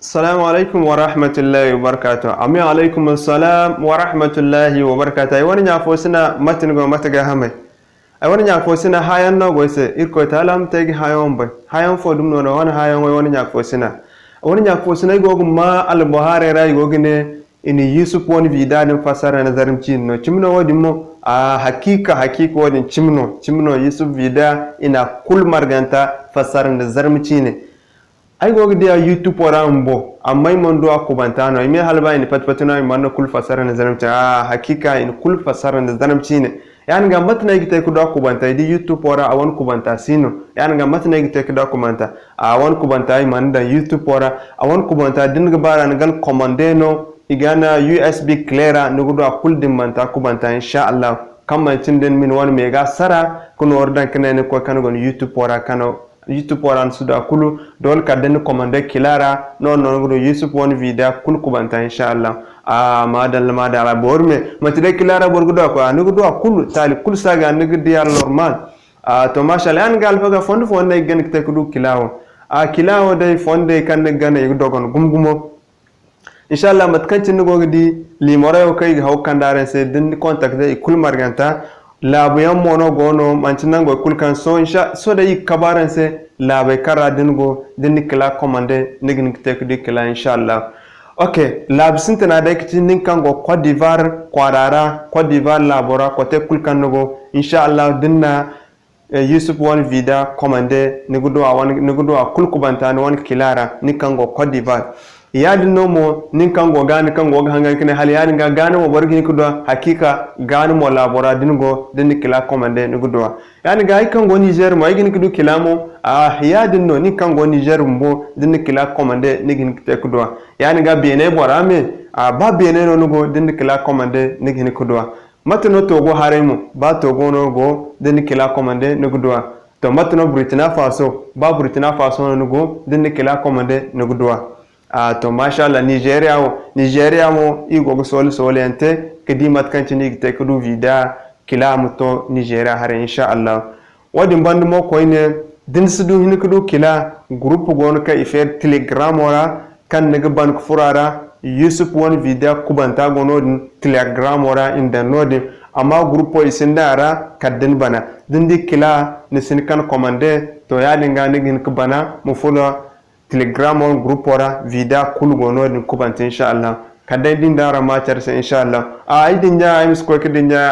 السلام عليكم ورحمة الله وبركاته. أمي عليكم السلام ورحمة الله وبركاته. أيوة نعرفوسنا متنقو متجاهمي. أيوة نعرفوسنا هاي النوغوسة إركو تعلم تيجي هايون بي. هايون فودم نوانا هايون ويوان نعرفوسنا. أيوة نعرفوسنا يقول ما البهارة راي يقولني إني يوسف وان فيدان فسر نظرم تينو. تمنو وديمو hakika wadin chimno yusuf vida ina kul marganta fasar nظرم تيني. ay go dia youtube wara mbo amma mondo akubantano ime halba in patpatuna manno kul fasara na zanamta hakika in kul fasara na zanamci ne yani ga matna yigite ku da kubanta di youtube wara awan kubanta sino yani ga matna yigite ku da kubanta awan kubanta ay manda youtube wara awan kubanta dinga bara ngal commandeno igana usb cleara nugo kul dimanta kubanta insha Allah kamma tinden min won mega sara kuno ordan kanene ko kanogon youtube wara kano YouTube waran suda kulu dol kadden commande kilara non gudo YouTube won video kul kubanta inshallah madalla borme matide kilara borgudo ko anugo kul tali kul saga nugo diar normal to mashallah an gal faga fonde gen te kudu kilawo kilawo dai fonde kan gan dogon gumgumo inshallah matkanci nugo di limore kai haw kandare se din contact dai kul marganta labu yan mono gono mantinan go kulkan so insha so da yi kabaran se labe kara dingo din kila commande nigin tek di kila inshallah okay lab sintana da kitin nin kan go Côte d'Ivoire kwarara Côte d'Ivoire labora ko te kulkan no inshallah dinna Yusuf won vida commande nigudo kul kubanta won kilara nin kan go Côte d'Ivoire yadi nomo nin kango gani kango hangan kine hali yadi ga gani mo borgi kudo hakika gani mo labora dingo din kila commande ni gudo yani ga kango Niger mo igin kudo kilamo yadi no nin kango Niger mbo din kila commande ni gin kite kudo yani ga bene borame ba bene no nugo din kila commande ni gin kudo matno togo haremo ba togo no go din kila commande ni gudo to matno Burkina Faso ba Burkina Faso no nugo din kila commande ni gudo to mashallah Nigeria mo igo sole ente kedi matkanci ni te kudu vida kila muto Nigeria har insha Allah wadin bandu mo ko ine din sudu hin kudu kila groupe gon ka ifer telegram wala kan ne ban ku furara Yusuf won vida kubanta gono din telegram wala inda nodi amma groupe isindara kadin bana din di kila ne sin kan commande to ya dinga ne gin kubana mu fulo telegram on group ora vida kul gono din kubanta insha Allah kadai din dara ma charse insha Allah ai din ja ai misko kedin ja